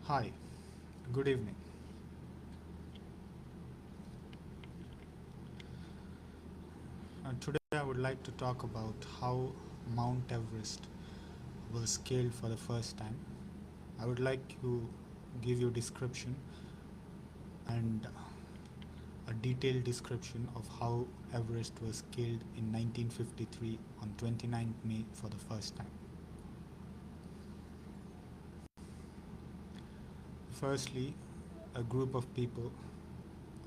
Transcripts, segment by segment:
Hi, good evening. Today I would like to talk about how Mount Everest was scaled for the first time. I would like to give you a description and a detailed description of how Everest was scaled in 1953 on 29th May for the first time. Firstly, a group of people,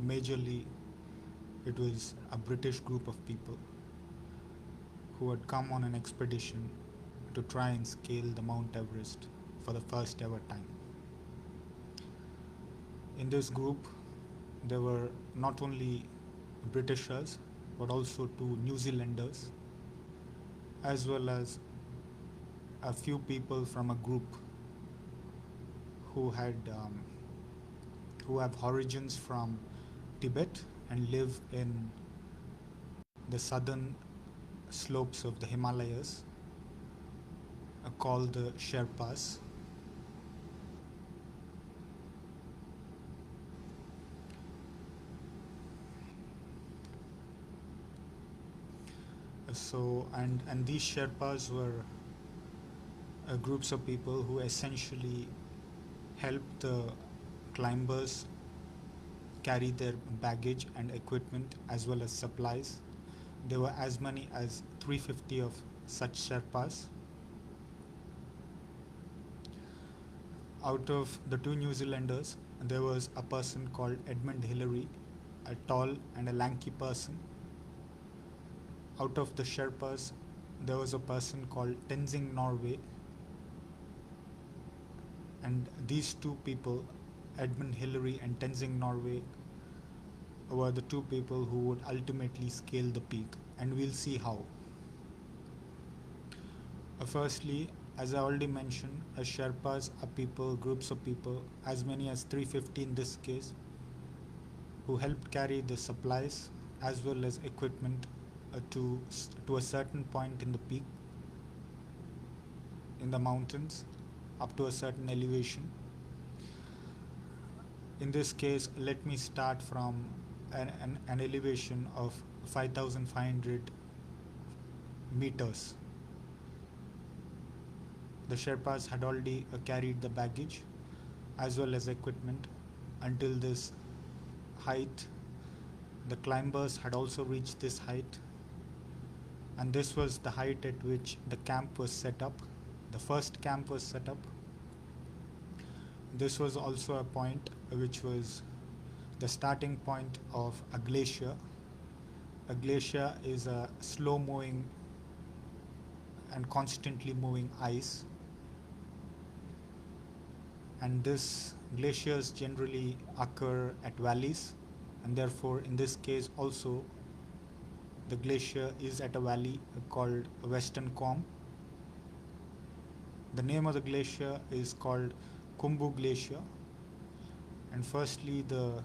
majorly it was a British group of people who had come on an expedition to try and scale the Mount Everest for the first ever time. In this group, there were not only Britishers but also two New Zealanders, as well as a few people from a group who had who have origins from Tibet and live in the southern slopes of the Himalayas, called the Sherpas. And these Sherpas were groups of people who essentially helped the climbers carry their baggage and equipment as well as supplies. There were as many as 350 of such Sherpas. Out of the two New Zealanders, there was a person called Edmund Hillary, a tall and a lanky person. Out of the Sherpas, there was a person called Tenzing Norway, and these two people, Edmund Hillary and Tenzing Norway, were the two people who would ultimately scale the peak, and we'll see how. Firstly, as I already mentioned, Sherpas are people, groups of people, as many as 350 in this case, who helped carry the supplies as well as equipment to a certain point in the peak, in the mountains, up to a certain elevation. In this case, let me start from an elevation of 5,500 meters. The Sherpas had already carried the baggage as well as equipment until this height. The climbers had also reached this height, and this was the height at which the camp was set up. The first camp was set up. This was also a point which was the starting point of a glacier. A glacier is a slow moving and constantly moving ice, and this glaciers generally occur at valleys, and therefore in this case also the glacier is at a valley called Western Combe. The name of the glacier is called Khumbu Glacier, and firstly the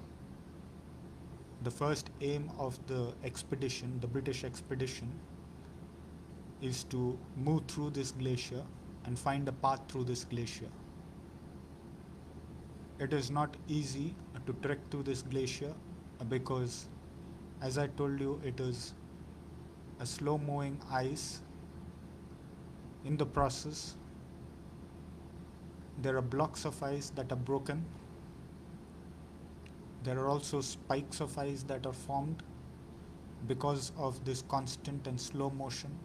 first aim of the expedition, the British expedition, is to move through this glacier and find a path through this glacier. It is not easy to trek through this glacier because, as I told you, it is a slow moving ice. In the process, there are blocks of ice that are broken. There are also spikes of ice that are formed because of this constant and slow motion.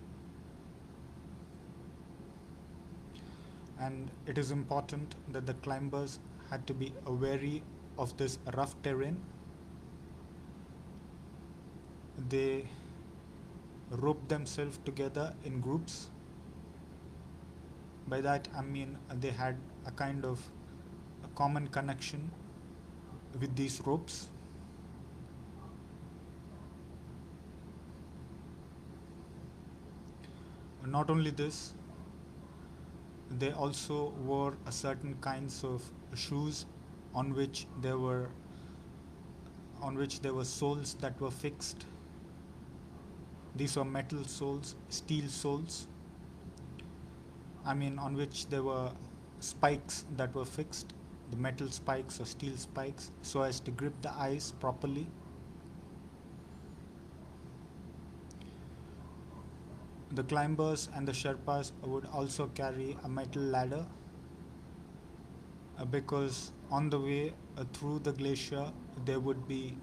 And it is important that the climbers had to be wary of this rough terrain. They roped themselves together in groups. By that I mean they had a kind of a common connection with these ropes. Not only this, they also wore a certain kinds of shoes on which there were soles that were fixed. These were metal soles, steel soles, I mean on which there were spikes that were fixed. the metal spikes or steel spikes so as to grip the ice properly. The climbers and the Sherpas would also carry a metal ladder because on the way through the glacier there would be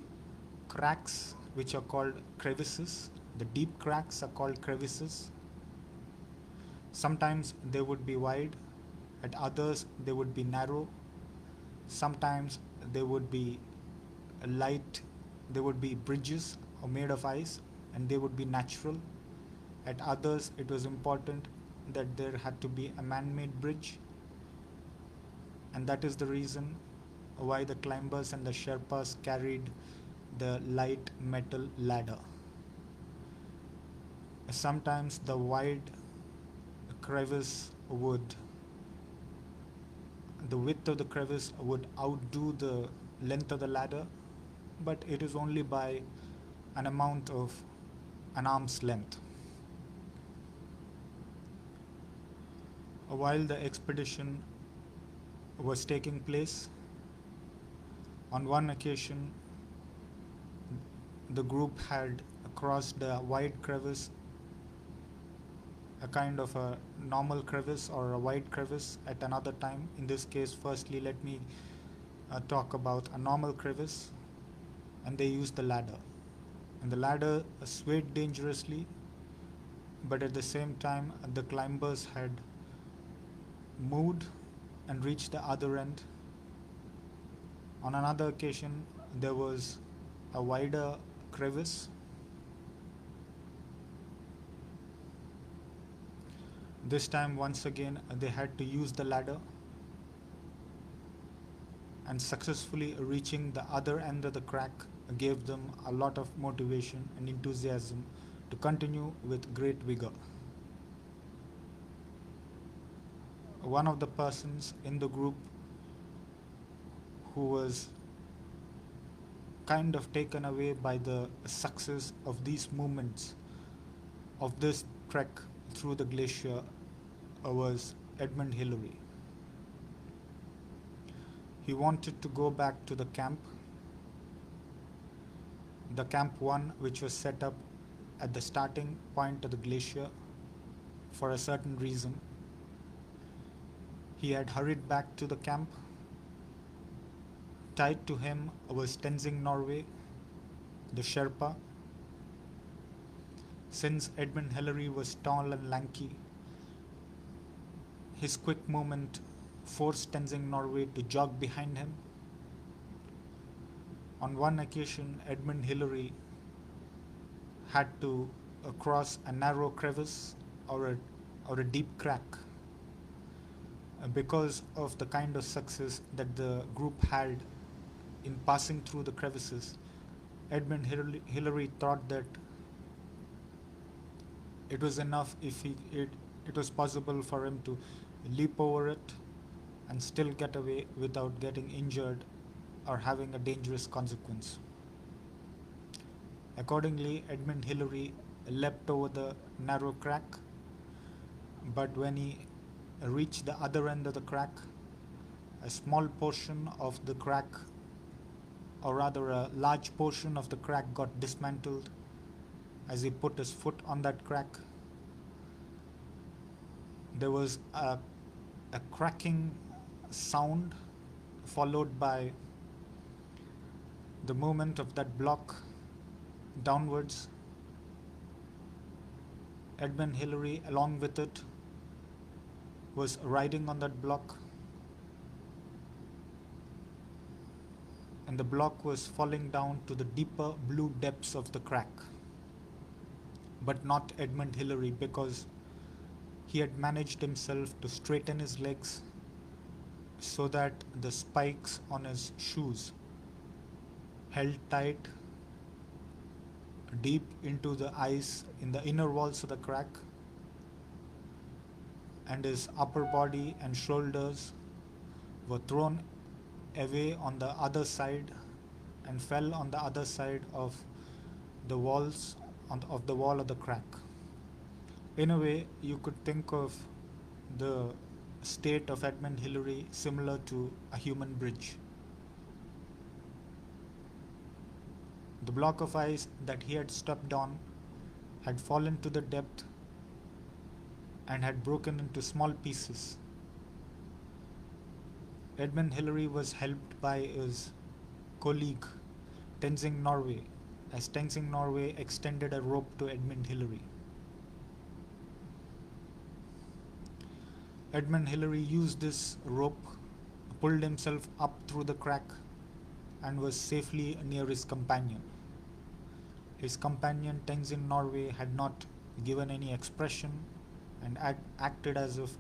cracks which are called crevices. The deep cracks are called crevices. Sometimes they would be wide, at others they would be narrow. Sometimes they would be light, they would be bridges or made of ice and they would be natural. At others, it was important that there had to be a man made bridge, and that is the reason why the climbers and the Sherpas carried the light metal ladder. Sometimes the wide crevice would, the width of the crevice would outdo the length of the ladder, but it is only by an amount of an arm's length. While the expedition was taking place, on one occasion the group had crossed a wide crevice, a kind of a normal crevice or a wide crevice at another time. In this case, firstly, let me talk about a normal crevice, and they used the ladder. And the ladder swayed dangerously, but at the same time, the climbers had moved and reached the other end. On another occasion, there was a wider crevice. This time, once again, they had to use the ladder, and successfully reaching the other end of the crack gave them a lot of motivation and enthusiasm to continue with great vigor. One of the persons in the group who was kind of taken away by the success of these movements of this trek through the glacier was Edmund Hillary. He wanted to go back to the camp, the Camp 1, which was set up at the starting point of the glacier for a certain reason. He had hurried back to the camp. Tied to him was Tenzing Norway, the Sherpa. Since Edmund Hillary was tall and lanky, his quick movement forced Tenzing Norway to jog behind him. On one occasion, Edmund Hillary had to cross a narrow crevice or a deep crack. Because of the kind of success that the group had in passing through the crevices, Edmund Hillary thought that it was enough if it was possible for him to leap over it and still get away without getting injured or having a dangerous consequence. Accordingly, Edmund Hillary leapt over the narrow crack, but when he reached the other end of the crack, a small portion of the crack, or rather a large portion of the crack, got dismantled as he put his foot on that crack. There was a cracking sound followed by the movement of that block downwards. Edmund Hillary, along with it, was riding on that block, and the block was falling down to the deeper blue depths of the crack. But not Edmund Hillary, because he had managed himself to straighten his legs so that the spikes on his shoes held tight deep into the ice in the inner walls of the crack, and his upper body and shoulders were thrown away on the other side and fell on the other side of the walls of the wall of the crack. In a way, you could think of the state of Edmund Hillary similar to a human bridge. The block of ice that he had stepped on had fallen to the depth and had broken into small pieces. Edmund Hillary was helped by his colleague Tenzing Norway, as Tenzing Norway extended a rope to Edmund Hillary. Edmund Hillary used this rope, pulled himself up through the crack, and was safely near his companion. His companion Tenzin Norway had not given any expression and acted as if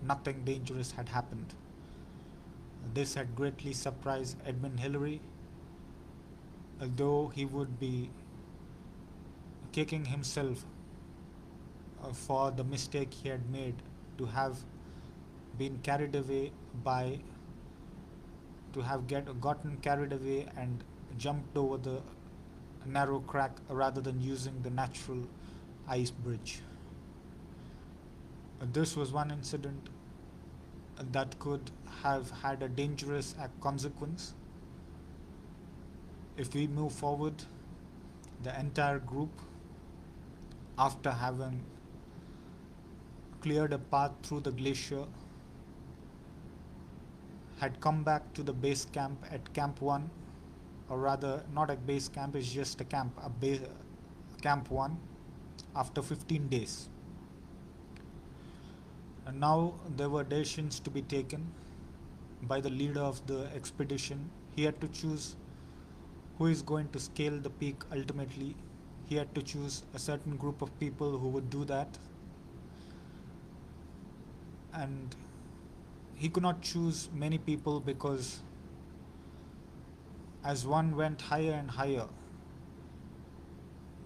nothing dangerous had happened. This had greatly surprised Edmund Hillary, although he would be kicking himself for the mistake he had made to have been carried away by to have gotten carried away and jumped over the narrow crack rather than using the natural ice bridge. This was one incident that could have had a dangerous consequence. If we move forward, the entire group, after having cleared a path through the glacier, had come back to the base camp at Camp 1, or rather, not a base camp, it's just a camp, Camp 1, after 15 days. And now there were decisions to be taken by the leader of the expedition. He had to choose who is going to scale the peak ultimately. He had to choose a certain group of people who would do that. And he could not choose many people because as one went higher and higher,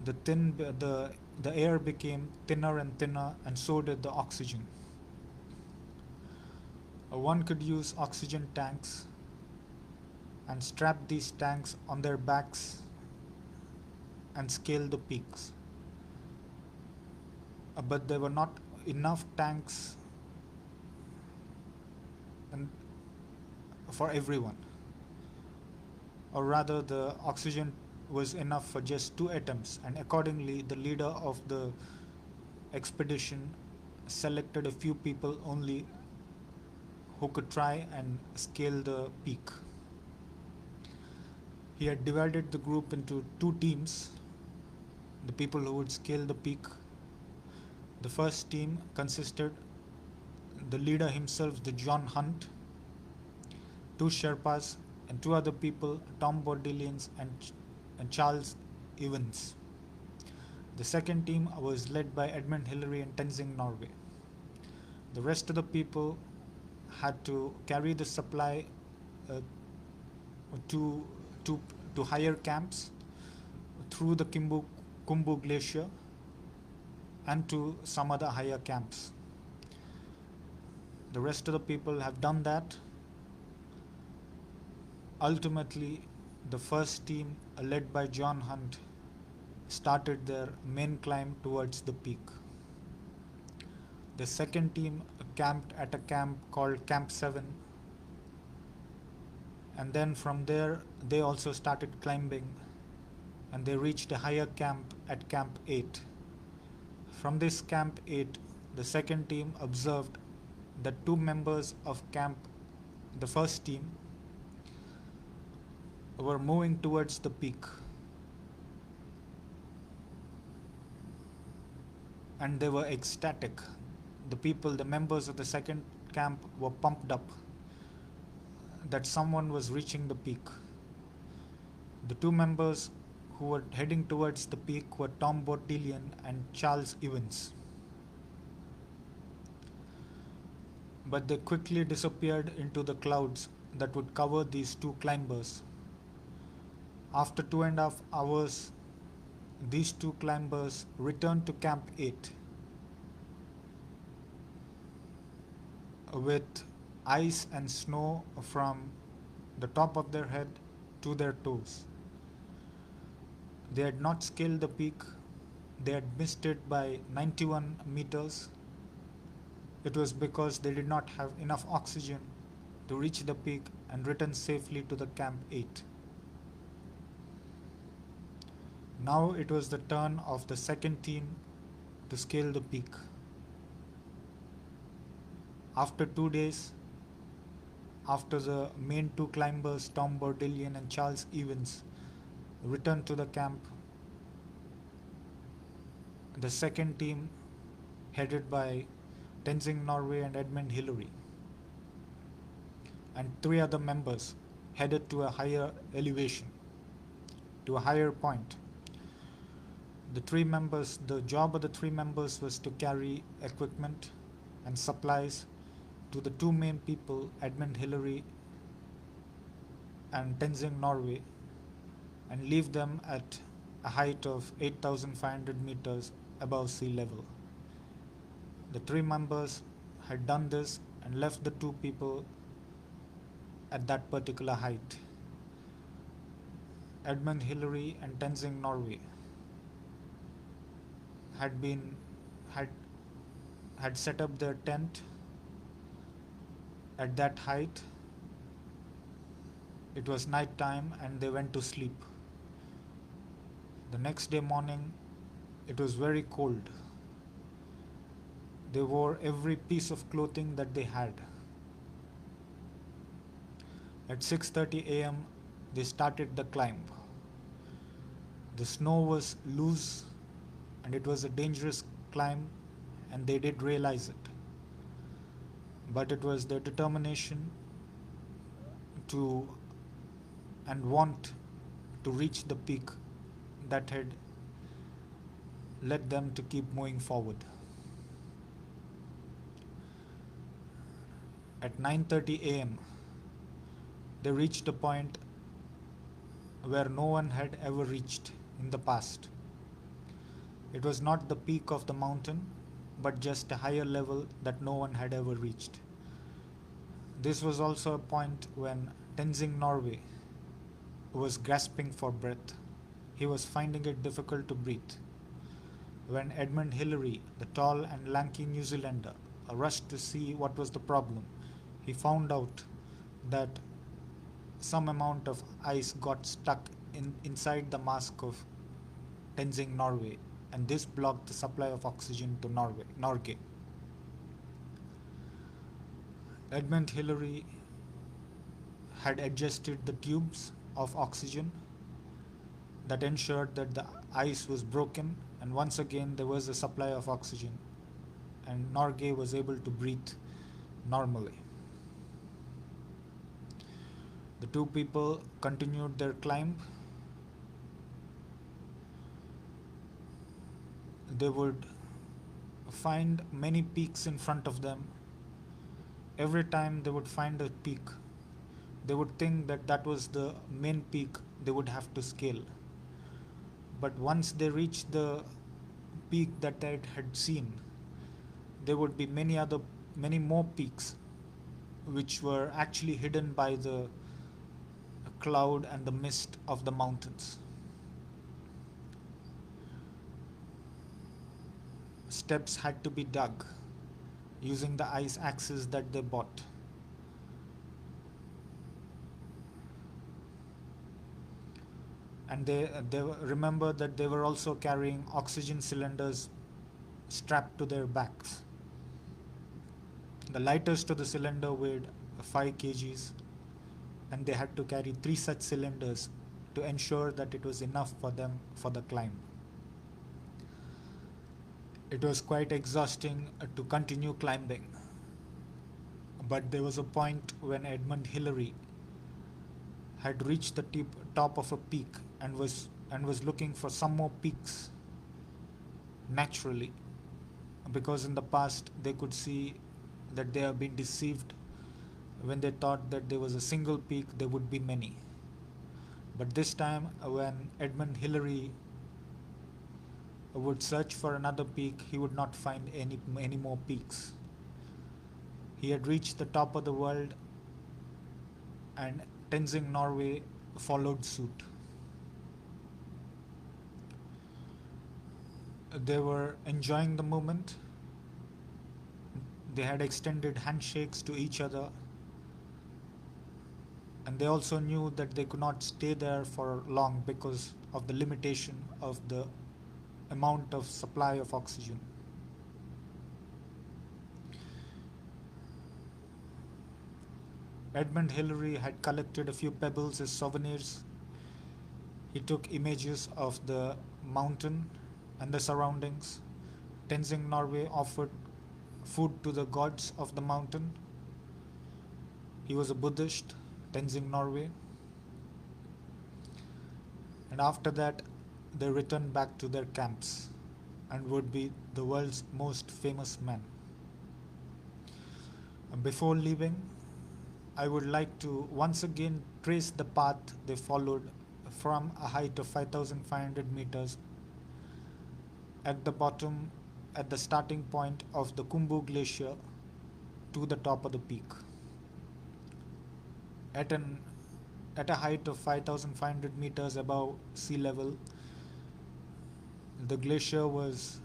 the air became thinner and thinner, and so did the oxygen. One could use oxygen tanks and strap these tanks on their backs and scale the peaks. But there were not enough tanks for everyone. Or rather, the oxygen was enough for just 2 attempts, and accordingly, the leader of the expedition selected a few people only who could try and scale the peak. He had divided the group into 2 teams, the people who would scale the peak. The first team consisted the leader himself, the John Hunt, 2 Sherpas, and 2 other people, Tom Bodilians and Charles Evans. The second team was led by Edmund Hillary and Tenzing Norway. The rest of the people had to carry the supply uh, to, to higher camps through the Kumbu Glacier and to some other higher camps. The rest of the people have done that. Ultimately, the first team, led by John Hunt, started their main climb towards the peak. The second team camped at a camp called Camp 7, and then from there they also started climbing, and they reached a higher camp at Camp 8. From this Camp 8, the second team observed that 2 members of the first team, were moving towards the peak, and they were ecstatic. The members of the second camp were pumped up that someone was reaching the peak. The 2 members who were heading towards the peak were Tom Bodilian and Charles Evans. But they quickly disappeared into the clouds that would cover these 2 climbers. After 2.5 hours, these 2 climbers returned to Camp 8 with ice and snow from the top of their head to their toes. They had not scaled the peak. They had missed it by 91 meters. It was because they did not have enough oxygen to reach the peak and return safely to the Camp 8. Now it was the turn of the second team to scale the peak. After 2 days, after the main two climbers, Tom Bordelian and Charles Evans, returned to the camp, the second team, headed by Tenzing Norway and Edmund Hillary, and three other members, headed to a higher elevation, to a higher point. The job of the three members was to carry equipment and supplies to the two main people, Edmund Hillary and Tenzing Norway, and leave them at a height of 8,500 meters above sea level. The three members had done this and left the two people at that particular height. Edmund Hillary and Tenzing Norway had been had had set up their tent at that height. It was night time and they went to sleep. The next day morning, it was very cold. They wore every piece of clothing that they had. At 6:30 a.m., they started the climb. The snow was loose and it was a dangerous climb, and they did realize it. But it was their determination to and want to reach the peak that had led them to keep moving forward. At 9:30 a.m., they reached a point where no one had ever reached in the past. It was not the peak of the mountain, but just a higher level that no one had ever reached. This was also a point when Tenzing Norway was grasping for breath. He was finding it difficult to breathe. When Edmund Hillary, the tall and lanky New Zealander, rushed to see what was the problem, he found out that some amount of ice got stuck inside the mask of Tenzing Norway, and this blocked the supply of oxygen to Norgay. Edmund Hillary had adjusted the tubes of oxygen that ensured that the ice was broken, and once again there was a supply of oxygen, and Norgay was able to breathe normally. The two people continued their climb. They would find many peaks in front of them. Every time they would find a peak, they would think that that was the main peak they would have to scale. But once they reached the peak that they had seen, there would be many more peaks which were actually hidden by the cloud and the mist of the mountains. Steps had to be dug using the ice axes that they bought. And they remember that they were also carrying oxygen cylinders strapped to their backs. The lightest to the cylinder weighed 5 kgs, and they had to carry 3 such cylinders to ensure that it was enough for them for the climb. It was quite exhausting to continue climbing, but there was a point when Edmund Hillary had reached the top of a peak and was looking for some more peaks naturally, because in the past they could see that they have been deceived when they thought that there was a single peak, there would be many. But this time, when Edmund Hillary would search for another peak, he would not find any more peaks. He had reached the top of the world, and Tenzing Norway followed suit. They were enjoying the moment. They had extended handshakes to each other, and they also knew that they could not stay there for long because of the limitation of the amount of supply of oxygen. Edmund Hillary had collected a few pebbles as souvenirs. He took images of the mountain and the surroundings. Tenzing Norway offered food to the gods of the mountain. He was a Buddhist, Tenzing Norway. And after that, they returned back to their camps and would be the world's most famous men. And before leaving, I would like to once again trace the path they followed from a height of 5,500 meters at the bottom, at the starting point of the Khumbu Glacier to the top of the peak. At, an, at a height of 5,500 meters above sea level, the glacier was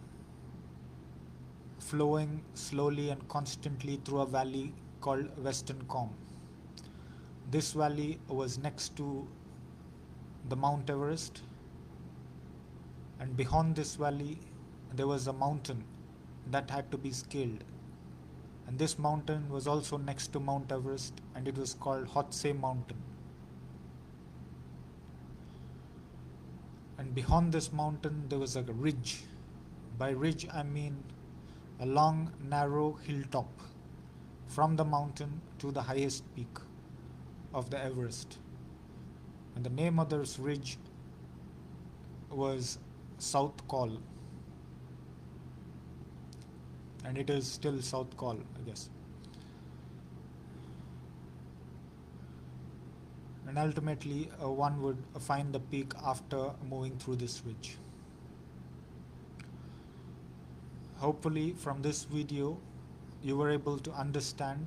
flowing slowly and constantly through a valley called Western Combe. This valley was next to the Mount Everest, and beyond this valley there was a mountain that had to be scaled. And this mountain was also next to Mount Everest, and it was called Hotse Mountain. And beyond this mountain there was a ridge. By ridge I mean a long narrow hilltop from the mountain to the highest peak of the Everest. And the name of this ridge was South Col. And it is still South Col, I guess. And ultimately, one would find the peak after moving through this ridge. Hopefully, from this video, you were able to understand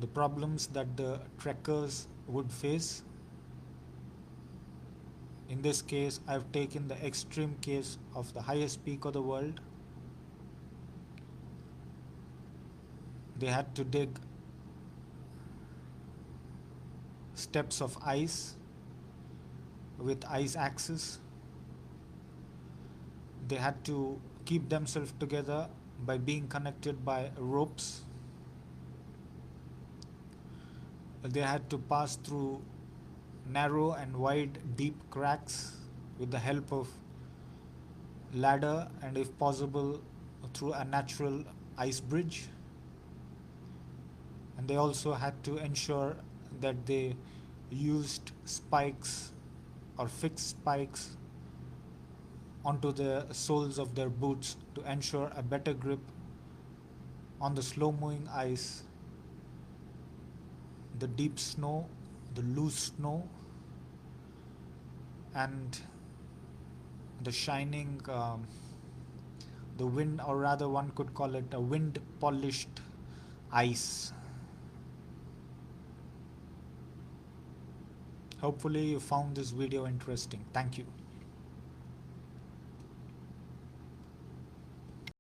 the problems that the trekkers would face. In this case, I've taken the extreme case of the highest peak of the world. They had to dig steps of ice with ice axes. They had to keep themselves together by being connected by ropes. They had to pass through narrow and wide deep cracks with the help of ladder, and if possible through a natural ice bridge. And they also had to ensure that they used spikes or fixed spikes onto the soles of their boots to ensure a better grip on the slow moving ice, the deep snow, the loose snow, and the shining, the wind, or rather one could call it a wind polished ice. Hopefully you found this video interesting. Thank you.